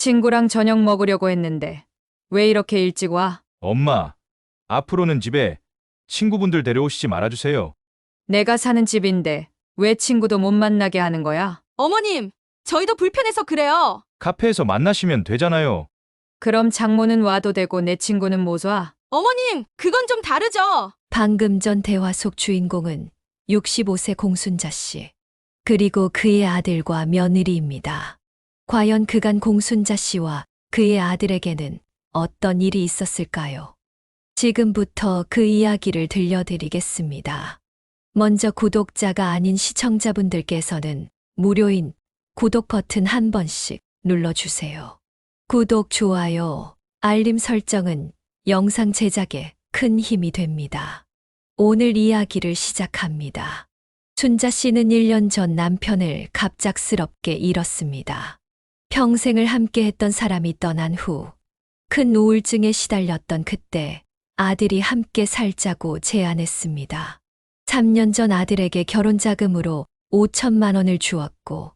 친구랑 저녁 먹으려고 했는데 왜 이렇게 일찍 와? 엄마, 앞으로는 집에 친구분들 데려오시지 말아주세요. 내가 사는 집인데 왜 친구도 못 만나게 하는 거야? 어머님, 저희도 불편해서 그래요. 카페에서 만나시면 되잖아요. 그럼 장모는 와도 되고 내 친구는 못 와? 어머님, 그건 좀 다르죠. 방금 전 대화 속 주인공은 65세 공순자 씨, 그리고 그의 아들과 며느리입니다. 과연 그간 공순자 씨와 그의 아들에게는 어떤 일이 있었을까요? 지금부터 그 이야기를 들려드리겠습니다. 먼저 구독자가 아닌 시청자분들께서는 무료인 구독 버튼 한 번씩 눌러주세요. 구독, 좋아요, 알림 설정은 영상 제작에 큰 힘이 됩니다. 오늘 이야기를 시작합니다. 순자 씨는 1년 전 남편을 갑작스럽게 잃었습니다. 평생을 함께했던 사람이 떠난 후 큰 우울증에 시달렸던 그때 아들이 함께 살자고 제안했습니다. 3년 전 아들에게 결혼 자금으로 5천만 원을 주었고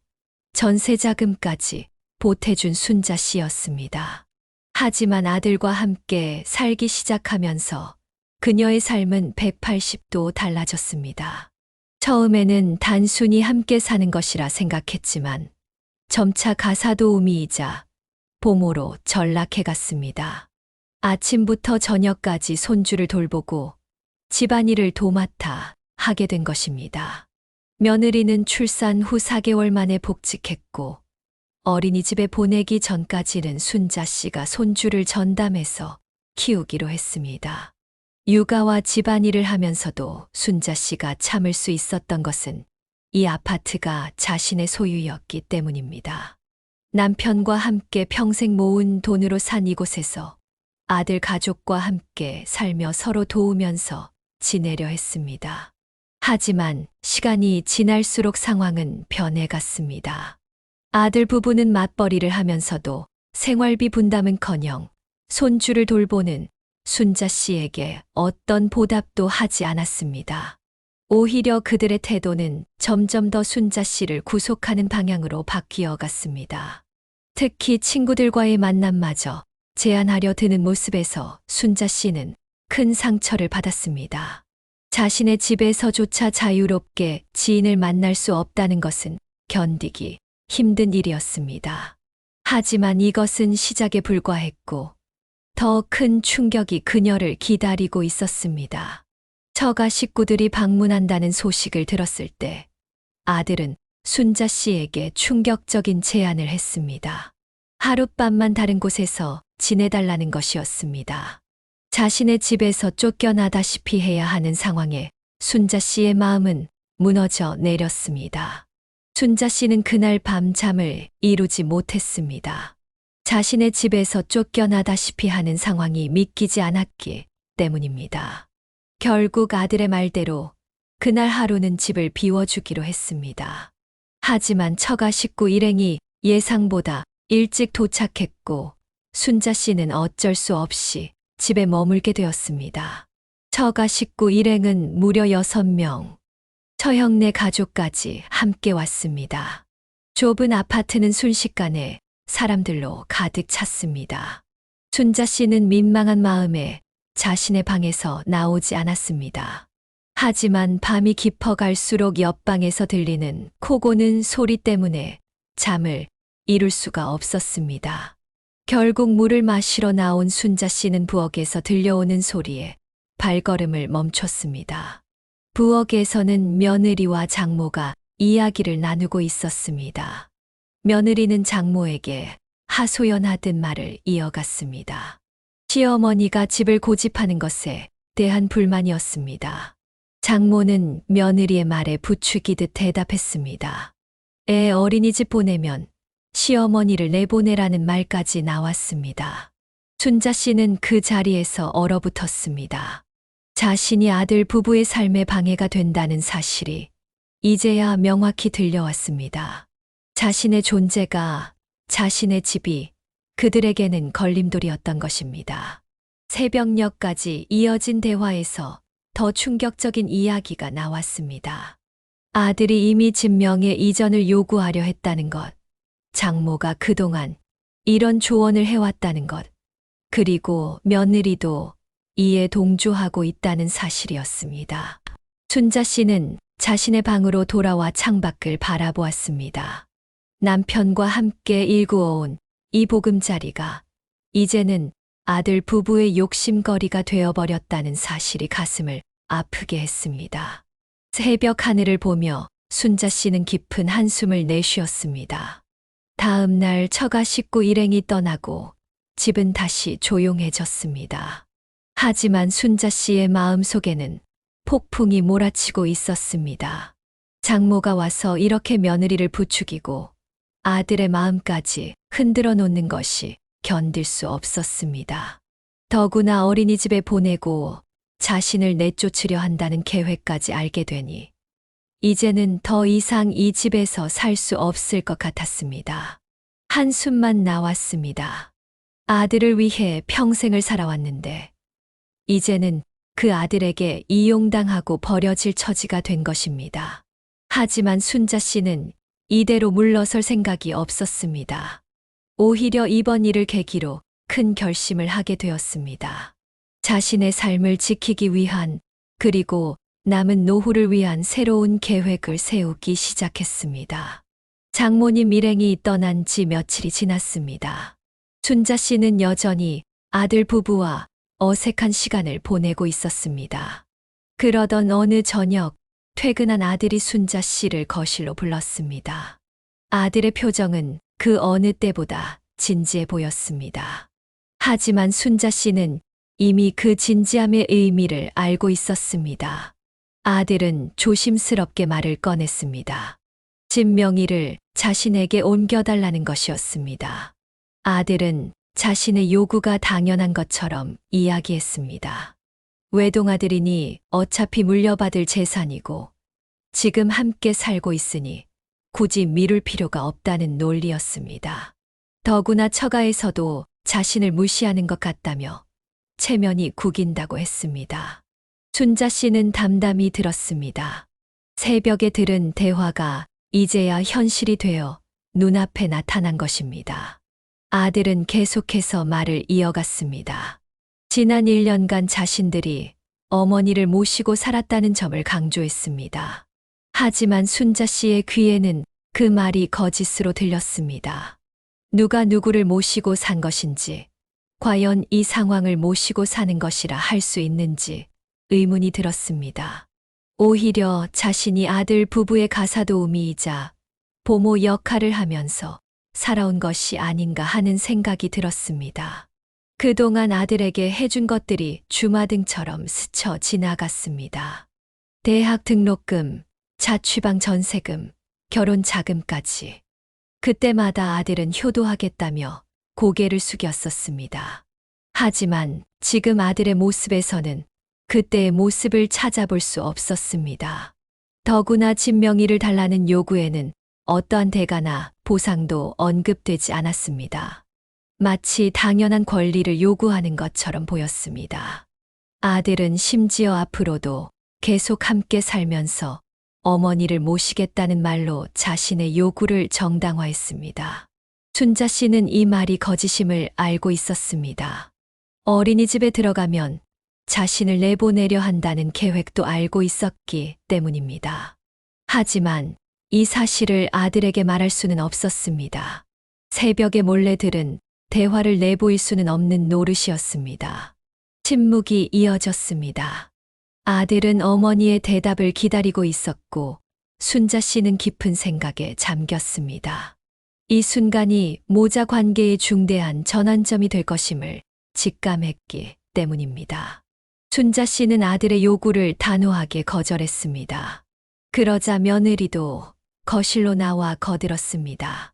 전세 자금까지 보태준 순자 씨였습니다. 하지만 아들과 함께 살기 시작하면서 그녀의 삶은 180도 달라졌습니다. 처음에는 단순히 함께 사는 것이라 생각했지만 점차 가사도우미이자 보모로 전락해갔습니다. 아침부터 저녁까지 손주를 돌보고 집안일을 도맡아 하게 된 것입니다. 며느리는 출산 후 4개월 만에 복직했고 어린이집에 보내기 전까지는 순자 씨가 손주를 전담해서 키우기로 했습니다. 육아와 집안일을 하면서도 순자 씨가 참을 수 있었던 것은 이 아파트가 자신의 소유였기 때문입니다. 남편과 함께 평생 모은 돈으로 산 이곳에서 아들 가족과 함께 살며 서로 도우면서 지내려 했습니다. 하지만 시간이 지날수록 상황은 변해갔습니다. 아들 부부는 맞벌이를 하면서도 생활비 분담은커녕 손주를 돌보는 순자 씨에게 어떤 보답도 하지 않았습니다. 오히려 그들의 태도는 점점 더 순자 씨를 구속하는 방향으로 바뀌어 갔습니다. 특히 친구들과의 만남마저 제한하려 드는 모습에서 순자 씨는 큰 상처를 받았습니다. 자신의 집에서조차 자유롭게 지인을 만날 수 없다는 것은 견디기 힘든 일이었습니다. 하지만 이것은 시작에 불과했고 더 큰 충격이 그녀를 기다리고 있었습니다. 처가 식구들이 방문한다는 소식을 들었을 때 아들은 순자 씨에게 충격적인 제안을 했습니다. 하룻밤만 다른 곳에서 지내달라는 것이었습니다. 자신의 집에서 쫓겨나다시피 해야 하는 상황에 순자 씨의 마음은 무너져 내렸습니다. 순자 씨는 그날 밤 잠을 이루지 못했습니다. 자신의 집에서 쫓겨나다시피 하는 상황이 믿기지 않았기 때문입니다. 결국 아들의 말대로 그날 하루는 집을 비워주기로 했습니다. 하지만 처가 식구 일행이 예상보다 일찍 도착했고 순자 씨는 어쩔 수 없이 집에 머물게 되었습니다. 처가 식구 일행은 무려 6명, 처형네 가족까지 함께 왔습니다. 좁은 아파트는 순식간에 사람들로 가득 찼습니다. 순자 씨는 민망한 마음에 자신의 방에서 나오지 않았습니다. 하지만 밤이 깊어갈수록 옆방에서 들리는 코 고는 소리 때문에 잠을 이룰 수가 없었습니다. 결국 물을 마시러 나온 순자 씨는 부엌에서 들려오는 소리에 발걸음을 멈췄습니다. 부엌에서는 며느리와 장모가 이야기를 나누고 있었습니다. 며느리는 장모에게 하소연하듯 말을 이어갔습니다. 시어머니가 집을 고집하는 것에 대한 불만이었습니다. 장모는 며느리의 말에 부추기듯 대답했습니다. 애 어린이집 보내면 시어머니를 내보내라는 말까지 나왔습니다. 순자 씨는 그 자리에서 얼어붙었습니다. 자신이 아들 부부의 삶에 방해가 된다는 사실이 이제야 명확히 들려왔습니다. 자신의 존재가, 자신의 집이 그들에게는 걸림돌이었던 것입니다. 새벽녘까지 이어진 대화에서 더 충격적인 이야기가 나왔습니다. 아들이 이미 집 명의 이전을 요구하려 했다는 것, 장모가 그동안 이런 조언을 해왔다는 것, 그리고 며느리도 이에 동조하고 있다는 사실이었습니다. 순자 씨는 자신의 방으로 돌아와 창밖을 바라보았습니다. 남편과 함께 일구어온 이 보금자리가 이제는 아들 부부의 욕심거리가 되어버렸다는 사실이 가슴을 아프게 했습니다. 새벽 하늘을 보며 순자 씨는 깊은 한숨을 내쉬었습니다. 다음 날 처가 식구 일행이 떠나고 집은 다시 조용해졌습니다. 하지만 순자 씨의 마음속에는 폭풍이 몰아치고 있었습니다. 장모가 와서 이렇게 며느리를 부추기고 아들의 마음까지 흔들어 놓는 것이 견딜 수 없었습니다. 더구나 어린이집에 보내고 자신을 내쫓으려 한다는 계획까지 알게 되니 이제는 더 이상 이 집에서 살 수 없을 것 같았습니다. 한숨만 나왔습니다. 아들을 위해 평생을 살아왔는데 이제는 그 아들에게 이용당하고 버려질 처지가 된 것입니다. 하지만 순자 씨는 이대로 물러설 생각이 없었습니다. 오히려 이번 일을 계기로 큰 결심을 하게 되었습니다. 자신의 삶을 지키기 위한, 그리고 남은 노후를 위한 새로운 계획을 세우기 시작했습니다. 장모님 일행이 떠난 지 며칠이 지났습니다. 순자 씨는 여전히 아들 부부와 어색한 시간을 보내고 있었습니다. 그러던 어느 저녁, 퇴근한 아들이 순자 씨를 거실로 불렀습니다. 아들의 표정은 그 어느 때보다 진지해 보였습니다. 하지만 순자 씨는 이미 그 진지함의 의미를 알고 있었습니다. 아들은 조심스럽게 말을 꺼냈습니다. 집 명의를 자신에게 옮겨달라는 것이었습니다. 아들은 자신의 요구가 당연한 것처럼 이야기했습니다. 외동아들이니 어차피 물려받을 재산이고 지금 함께 살고 있으니 굳이 미룰 필요가 없다는 논리였습니다. 더구나 처가에서도 자신을 무시하는 것 같다며 체면이 구긴다고 했습니다. 순자 씨는 담담히 들었습니다. 새벽에 들은 대화가 이제야 현실이 되어 눈앞에 나타난 것입니다. 아들은 계속해서 말을 이어갔습니다. 지난 1년간 자신들이 어머니를 모시고 살았다는 점을 강조했습니다. 하지만 순자 씨의 귀에는 그 말이 거짓으로 들렸습니다. 누가 누구를 모시고 산 것인지, 과연 이 상황을 모시고 사는 것이라 할 수 있는지 의문이 들었습니다. 오히려 자신이 아들 부부의 가사도우미이자 보모 역할을 하면서 살아온 것이 아닌가 하는 생각이 들었습니다. 그동안 아들에게 해준 것들이 주마등처럼 스쳐 지나갔습니다. 대학 등록금, 자취방 전세금, 결혼 자금까지. 그때마다 아들은 효도하겠다며 고개를 숙였었습니다. 하지만 지금 아들의 모습에서는 그때의 모습을 찾아볼 수 없었습니다. 더구나 집 명의를 달라는 요구에는 어떠한 대가나 보상도 언급되지 않았습니다. 마치 당연한 권리를 요구하는 것처럼 보였습니다. 아들은 심지어 앞으로도 계속 함께 살면서 어머니를 모시겠다는 말로 자신의 요구를 정당화했습니다. 순자 씨는 이 말이 거짓임을 알고 있었습니다. 어린이집에 들어가면 자신을 내보내려 한다는 계획도 알고 있었기 때문입니다. 하지만 이 사실을 아들에게 말할 수는 없었습니다. 새벽에 몰래 들은 대화를 내보일 수는 없는 노릇이었습니다. 침묵이 이어졌습니다. 아들은 어머니의 대답을 기다리고 있었고 순자 씨는 깊은 생각에 잠겼습니다. 이 순간이 모자 관계의 중대한 전환점이 될 것임을 직감했기 때문입니다. 순자 씨는 아들의 요구를 단호하게 거절했습니다. 그러자 며느리도 거실로 나와 거들었습니다.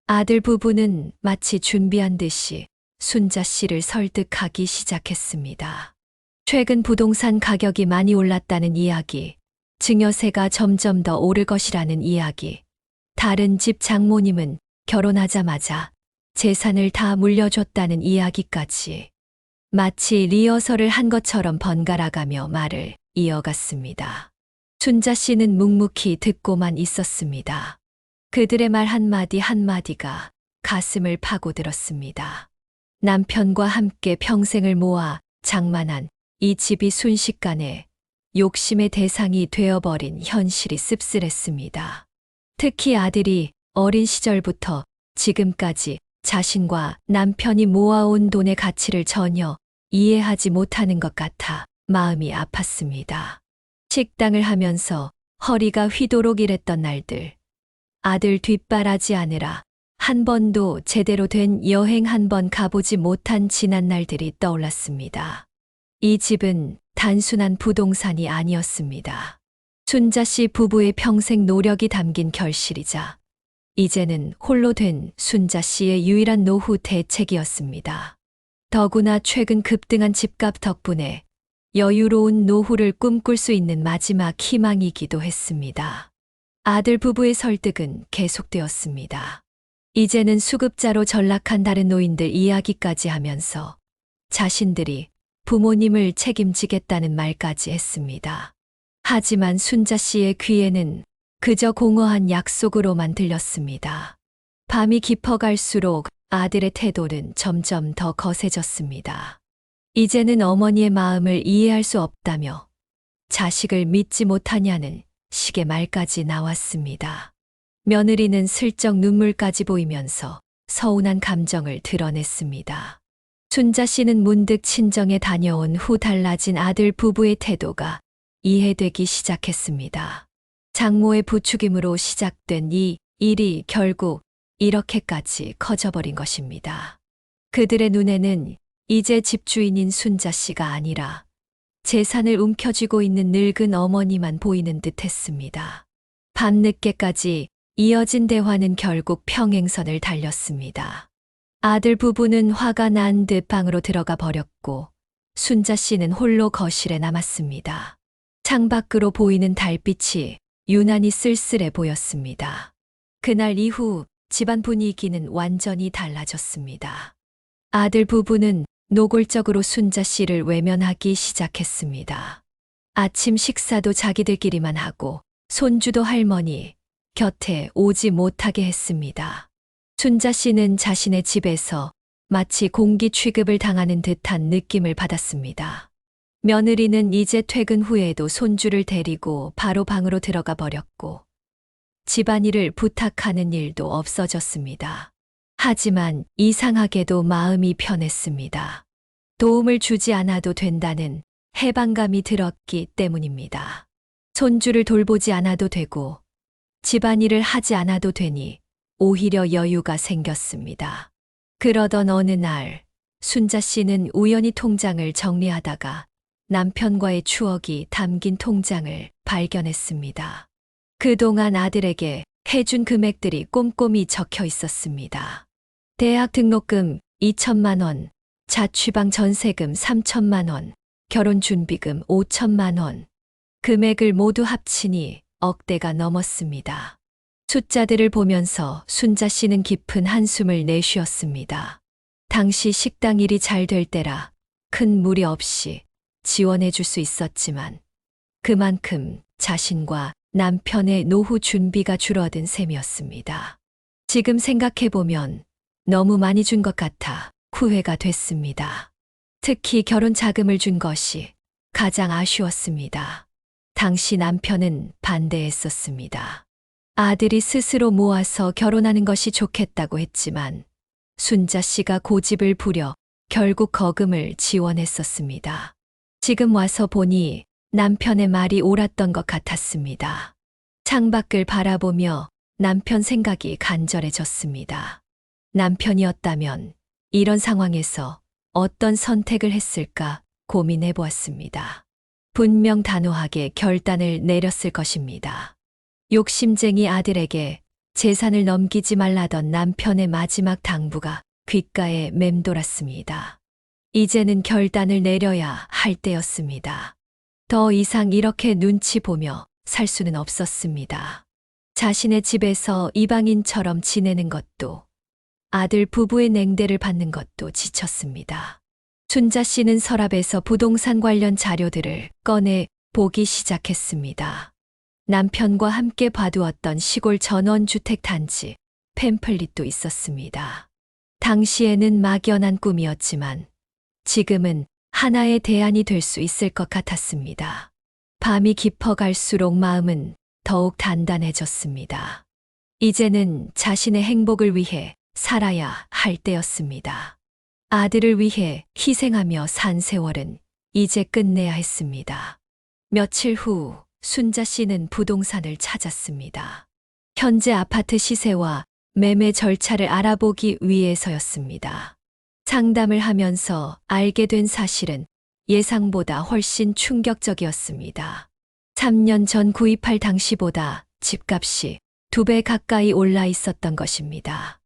아들 부부는 마치 준비한 듯이 순자 씨를 설득하기 시작했습니다. 최근 부동산 가격이 많이 올랐다는 이야기, 증여세가 점점 더 오를 것이라는 이야기, 다른 집 장모님은 결혼하자마자 재산을 다 물려줬다는 이야기까지 마치 리허설을 한 것처럼 번갈아가며 말을 이어갔습니다. 순자 씨는 묵묵히 듣고만 있었습니다. 그들의 말 한마디 한마디가 가슴을 파고들었습니다. 남편과 함께 평생을 모아 장만한 이 집이 순식간에 욕심의 대상이 되어버린 현실이 씁쓸했습니다. 특히 아들이 어린 시절부터 지금까지 자신과 남편이 모아온 돈의 가치를 전혀 이해하지 못하는 것 같아 마음이 아팠습니다. 식당을 하면서 허리가 휘도록 일했던 날들, 아들 뒷바라지 하느라 한 번도 제대로 된 여행 한 번 가보지 못한 지난 날들이 떠올랐습니다. 이 집은 단순한 부동산이 아니었습니다. 순자 씨 부부의 평생 노력이 담긴 결실이자 이제는 홀로 된 순자 씨의 유일한 노후 대책이었습니다. 더구나 최근 급등한 집값 덕분에 여유로운 노후를 꿈꿀 수 있는 마지막 희망이기도 했습니다. 아들 부부의 설득은 계속되었습니다. 이제는 수급자로 전락한 다른 노인들 이야기까지 하면서 자신들이 부모님을 책임지겠다는 말까지 했습니다. 하지만 순자 씨의 귀에는 그저 공허한 약속으로만 들렸습니다. 밤이 깊어갈수록 아들의 태도는 점점 더 거세졌습니다. 이제는 어머니의 마음을 이해할 수 없다며 자식을 믿지 못하냐는 식의 말까지 나왔습니다. 며느리는 슬쩍 눈물까지 보이면서 서운한 감정을 드러냈습니다. 순자 씨는 문득 친정에 다녀온 후 달라진 아들 부부의 태도가 이해되기 시작했습니다. 장모의 부추김으로 시작된 이 일이 결국 이렇게까지 커져버린 것입니다. 그들의 눈에는 이제 집주인인 순자 씨가 아니라 재산을 움켜쥐고 있는 늙은 어머니만 보이는 듯 했습니다. 밤늦게까지 이어진 대화는 결국 평행선을 달렸습니다. 아들 부부는 화가 난 듯 방으로 들어가 버렸고 순자 씨는 홀로 거실에 남았습니다. 창밖으로 보이는 달빛이 유난히 쓸쓸해 보였습니다. 그날 이후 집안 분위기는 완전히 달라졌습니다. 아들 부부는 노골적으로 순자 씨를 외면하기 시작했습니다. 아침 식사도 자기들끼리만 하고 손주도 할머니 곁에 오지 못하게 했습니다. 순자 씨는 자신의 집에서 마치 공기 취급을 당하는 듯한 느낌을 받았습니다. 며느리는 이제 퇴근 후에도 손주를 데리고 바로 방으로 들어가 버렸고 집안일을 부탁하는 일도 없어졌습니다. 하지만 이상하게도 마음이 편했습니다. 도움을 주지 않아도 된다는 해방감이 들었기 때문입니다. 손주를 돌보지 않아도 되고 집안일을 하지 않아도 되니 오히려 여유가 생겼습니다. 그러던 어느 날 순자 씨는 우연히 통장을 정리하다가 남편과의 추억이 담긴 통장을 발견했습니다. 그동안 아들에게 해준 금액들이 꼼꼼히 적혀 있었습니다. 대학 등록금 2천만 원, 자취방 전세금 3천만 원, 결혼 준비금 5천만 원. 금액을 모두 합치니 억대가 넘었습니다. 숫자들을 보면서 순자 씨는 깊은 한숨을 내쉬었습니다. 당시 식당 일이 잘 될 때라 큰 무리 없이 지원해 줄 수 있었지만 그만큼 자신과 남편의 노후 준비가 줄어든 셈이었습니다. 지금 생각해보면 너무 많이 준 것 같아 후회가 됐습니다. 특히 결혼 자금을 준 것이 가장 아쉬웠습니다. 당시 남편은 반대했었습니다. 아들이 스스로 모아서 결혼하는 것이 좋겠다고 했지만 순자 씨가 고집을 부려 결국 거금을 지원했었습니다. 지금 와서 보니 남편의 말이 옳았던 것 같았습니다. 창밖을 바라보며 남편 생각이 간절해졌습니다. 남편이었다면 이런 상황에서 어떤 선택을 했을까 고민해 보았습니다. 분명 단호하게 결단을 내렸을 것입니다. 욕심쟁이 아들에게 재산을 넘기지 말라던 남편의 마지막 당부가 귓가에 맴돌았습니다. 이제는 결단을 내려야 할 때였습니다. 더 이상 이렇게 눈치 보며 살 수는 없었습니다. 자신의 집에서 이방인처럼 지내는 것도 아들 부부의 냉대를 받는 것도 지쳤습니다. 순자 씨는 서랍에서 부동산 관련 자료들을 꺼내 보기 시작했습니다. 남편과 함께 봐두었던 시골 전원주택 단지, 팸플릿도 있었습니다. 당시에는 막연한 꿈이었지만 지금은 하나의 대안이 될 수 있을 것 같았습니다. 밤이 깊어갈수록 마음은 더욱 단단해졌습니다. 이제는 자신의 행복을 위해 살아야 할 때였습니다. 아들을 위해 희생하며 산 세월은 이제 끝내야 했습니다. 며칠 후 순자 씨는 부동산을 찾았습니다. 현재 아파트 시세와 매매 절차를 알아보기 위해서였습니다. 상담을 하면서 알게 된 사실은 예상보다 훨씬 충격적이었습니다. 3년 전 구입할 당시보다 집값이 2배 가까이 올라 있었던 것입니다.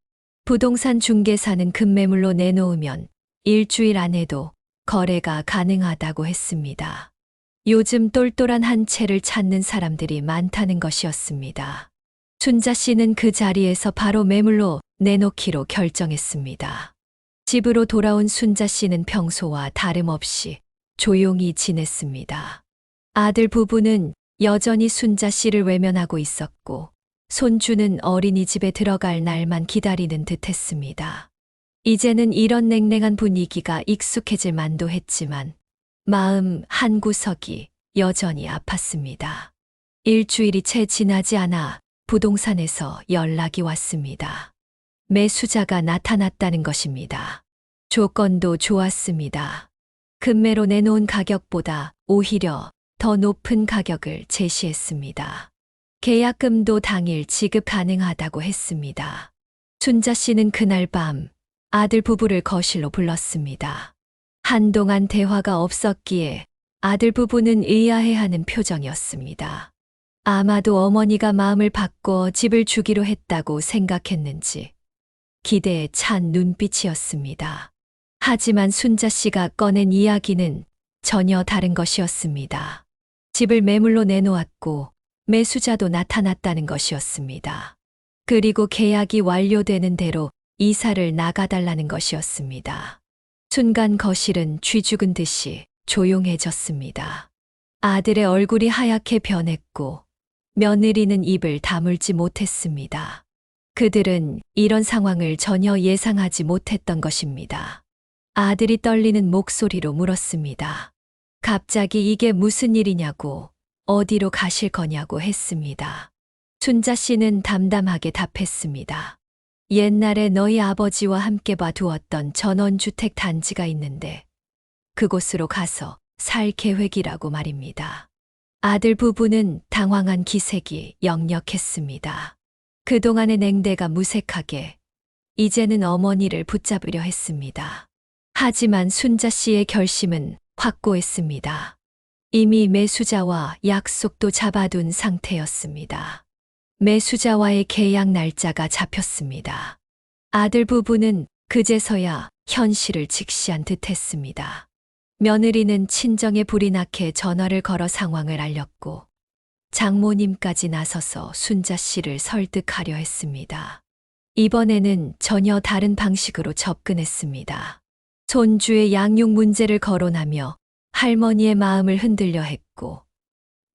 부동산 중개사는 급매물로 내놓으면 일주일 안에도 거래가 가능하다고 했습니다. 요즘 똘똘한 한 채를 찾는 사람들이 많다는 것이었습니다. 순자 씨는 그 자리에서 바로 매물로 내놓기로 결정했습니다. 집으로 돌아온 순자 씨는 평소와 다름없이 조용히 지냈습니다. 아들 부부는 여전히 순자 씨를 외면하고 있었고 손주는 어린이집에 들어갈 날만 기다리는 듯 했습니다. 이제는 이런 냉랭한 분위기가 익숙해질 만도 했지만 마음 한구석이 여전히 아팠습니다. 일주일이 채 지나지 않아 부동산에서 연락이 왔습니다. 매수자가 나타났다는 것입니다. 조건도 좋았습니다. 급매로 내놓은 가격보다 오히려 더 높은 가격을 제시했습니다. 계약금도 당일 지급 가능하다고 했습니다. 순자 씨는 그날 밤 아들 부부를 거실로 불렀습니다. 한동안 대화가 없었기에 아들 부부는 의아해하는 표정이었습니다. 아마도 어머니가 마음을 바꿔 집을 주기로 했다고 생각했는지 기대에 찬 눈빛이었습니다. 하지만 순자 씨가 꺼낸 이야기는 전혀 다른 것이었습니다. 집을 매물로 내놓았고 매수자도 나타났다는 것이었습니다. 그리고 계약이 완료되는 대로 이사를 나가달라는 것이었습니다. 순간 거실은 쥐 죽은 듯이 조용해졌습니다. 아들의 얼굴이 하얗게 변했고 며느리는 입을 다물지 못했습니다. 그들은 이런 상황을 전혀 예상하지 못했던 것입니다. 아들이 떨리는 목소리로 물었습니다. 갑자기 이게 무슨 일이냐고, 어디로 가실 거냐고 했습니다. 순자 씨는 담담하게 답했습니다. 옛날에 너희 아버지와 함께 봐두었던 전원주택 단지가 있는데 그곳으로 가서 살 계획이라고 말입니다. 아들 부부는 당황한 기색이 역력했습니다. 그동안의 냉대가 무색하게 이제는 어머니를 붙잡으려 했습니다. 하지만 순자 씨의 결심은 확고했습니다. 이미 매수자와 약속도 잡아둔 상태였습니다. 매수자와의 계약 날짜가 잡혔습니다. 아들 부부는 그제서야 현실을 직시한 듯 했습니다. 며느리는 친정에 불이 나게 전화를 걸어 상황을 알렸고 장모님까지 나서서 순자 씨를 설득하려 했습니다. 이번에는 전혀 다른 방식으로 접근했습니다. 손주의 양육 문제를 거론하며 할머니의 마음을 흔들려 했고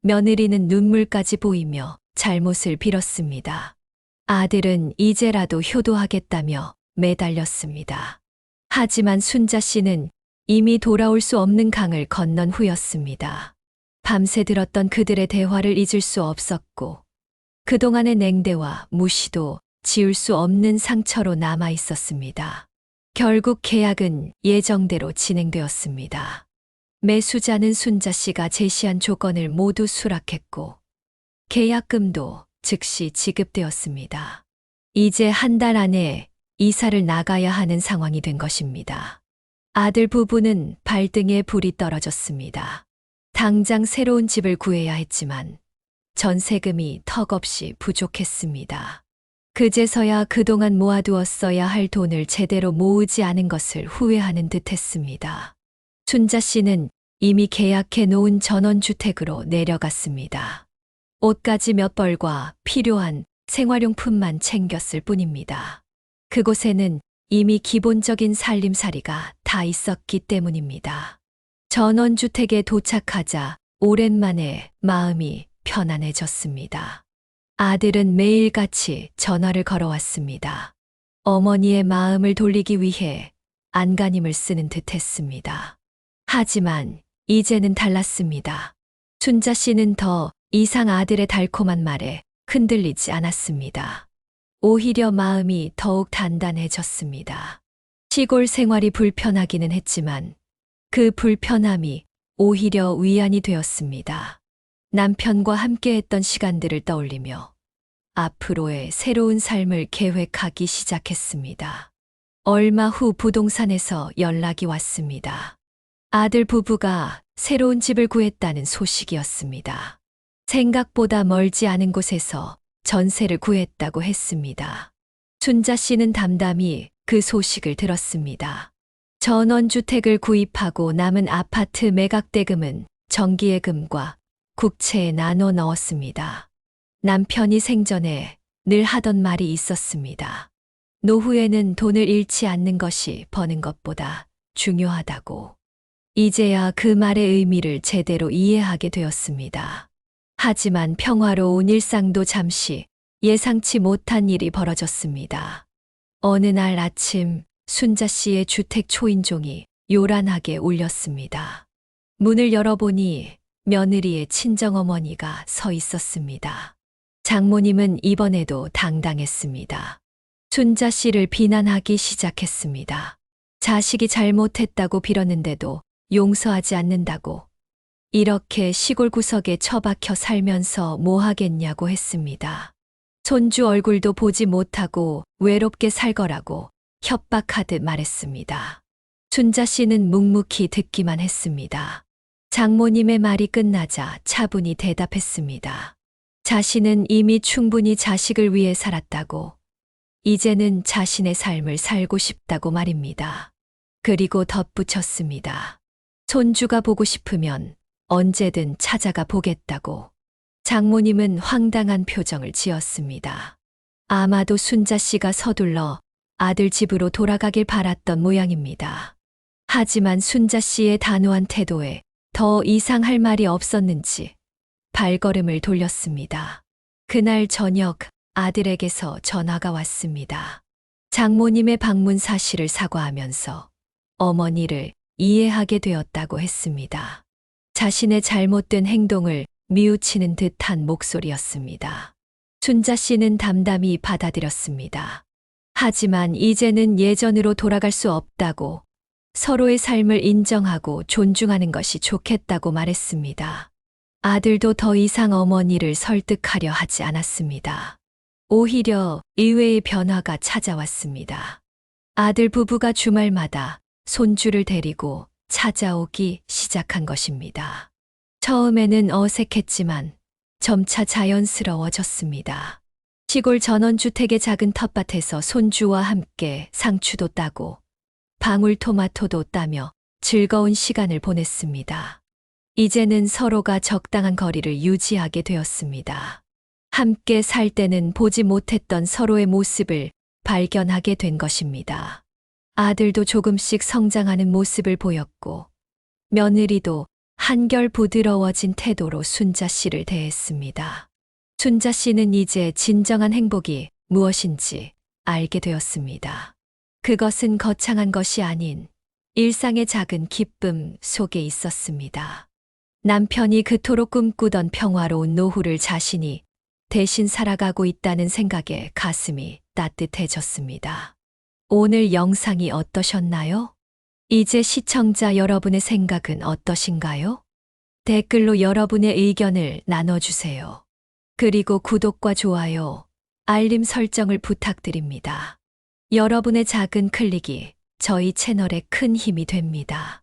며느리는 눈물까지 보이며 잘못을 빌었습니다. 아들은 이제라도 효도하겠다며 매달렸습니다. 하지만 순자 씨는 이미 돌아올 수 없는 강을 건넌 후였습니다. 밤새 들었던 그들의 대화를 잊을 수 없었고 그동안의 냉대와 무시도 지울 수 없는 상처로 남아 있었습니다. 결국 계약은 예정대로 진행되었습니다. 매수자는 순자 씨가 제시한 조건을 모두 수락했고 계약금도 즉시 지급되었습니다. 이제 한 달 안에 이사를 나가야 하는 상황이 된 것입니다. 아들 부부는 발등에 불이 떨어졌습니다. 당장 새로운 집을 구해야 했지만 전세금이 턱없이 부족했습니다. 그제서야 그동안 모아두었어야 할 돈을 제대로 모으지 않은 것을 후회하는 듯 했습니다. 순자 씨는 이미 계약해 놓은 전원주택으로 내려갔습니다. 옷가지 몇 벌과 필요한 생활용품만 챙겼을 뿐입니다. 그곳에는 이미 기본적인 살림살이가 다 있었기 때문입니다. 전원주택에 도착하자 오랜만에 마음이 편안해졌습니다. 아들은 매일같이 전화를 걸어왔습니다. 어머니의 마음을 돌리기 위해 안간힘을 쓰는 듯 했습니다. 하지만 이제는 달랐습니다. 순자 씨는 더 이상 아들의 달콤한 말에 흔들리지 않았습니다. 오히려 마음이 더욱 단단해졌습니다. 시골 생활이 불편하기는 했지만 그 불편함이 오히려 위안이 되었습니다. 남편과 함께했던 시간들을 떠올리며 앞으로의 새로운 삶을 계획하기 시작했습니다. 얼마 후 부동산에서 연락이 왔습니다. 아들 부부가 새로운 집을 구했다는 소식이었습니다. 생각보다 멀지 않은 곳에서 전세를 구했다고 했습니다. 순자 씨는 담담히 그 소식을 들었습니다. 전원주택을 구입하고 남은 아파트 매각대금은 정기예금과 국채에 나눠 넣었습니다. 남편이 생전에 늘 하던 말이 있었습니다. 노후에는 돈을 잃지 않는 것이 버는 것보다 중요하다고. 이제야 그 말의 의미를 제대로 이해하게 되었습니다. 하지만 평화로운 일상도 잠시 예상치 못한 일이 벌어졌습니다. 어느 날 아침 순자 씨의 주택 초인종이 요란하게 울렸습니다. 문을 열어보니 며느리의 친정어머니가 서 있었습니다. 장모님은 이번에도 당당했습니다. 순자 씨를 비난하기 시작했습니다. 자식이 잘못했다고 빌었는데도 용서하지 않는다고. 이렇게 시골 구석에 처박혀 살면서 뭐 하겠냐고 했습니다. 손주 얼굴도 보지 못하고 외롭게 살 거라고 협박하듯 말했습니다. 순자 씨는 묵묵히 듣기만 했습니다. 장모님의 말이 끝나자 차분히 대답했습니다. 자신은 이미 충분히 자식을 위해 살았다고. 이제는 자신의 삶을 살고 싶다고 말입니다. 그리고 덧붙였습니다. 손주가 보고 싶으면 언제든 찾아가 보겠다고. 장모님은 황당한 표정을 지었습니다. 아마도 순자 씨가 서둘러 아들 집으로 돌아가길 바랐던 모양입니다. 하지만 순자 씨의 단호한 태도에 더 이상 할 말이 없었는지 발걸음을 돌렸습니다. 그날 저녁 아들에게서 전화가 왔습니다. 장모님의 방문 사실을 사과하면서 어머니를 이해하게 되었다고 했습니다. 자신의 잘못된 행동을 미우치는 듯한 목소리였습니다. 순자 씨는 담담히 받아들였습니다. 하지만 이제는 예전으로 돌아갈 수 없다고, 서로의 삶을 인정하고 존중하는 것이 좋겠다고 말했습니다. 아들도 더 이상 어머니를 설득하려 하지 않았습니다. 오히려 의외의 변화가 찾아왔습니다. 아들 부부가 주말마다 손주를 데리고 찾아오기 시작한 것입니다. 처음에는 어색했지만 점차 자연스러워졌습니다. 시골 전원주택의 작은 텃밭에서 손주와 함께 상추도 따고 방울토마토도 따며 즐거운 시간을 보냈습니다. 이제는 서로가 적당한 거리를 유지하게 되었습니다. 함께 살 때는 보지 못했던 서로의 모습을 발견하게 된 것입니다. 아들도 조금씩 성장하는 모습을 보였고, 며느리도 한결 부드러워진 태도로 순자 씨를 대했습니다. 순자 씨는 이제 진정한 행복이 무엇인지 알게 되었습니다. 그것은 거창한 것이 아닌 일상의 작은 기쁨 속에 있었습니다. 남편이 그토록 꿈꾸던 평화로운 노후를 자신이 대신 살아가고 있다는 생각에 가슴이 따뜻해졌습니다. 오늘 영상이 어떠셨나요? 이제 시청자 여러분의 생각은 어떠신가요? 댓글로 여러분의 의견을 나눠주세요. 그리고 구독과 좋아요, 알림 설정을 부탁드립니다. 여러분의 작은 클릭이 저희 채널에 큰 힘이 됩니다.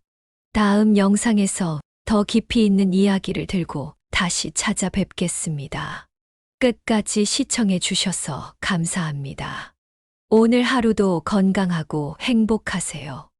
다음 영상에서 더 깊이 있는 이야기를 들고 다시 찾아뵙겠습니다. 끝까지 시청해 주셔서 감사합니다. 오늘 하루도 건강하고 행복하세요.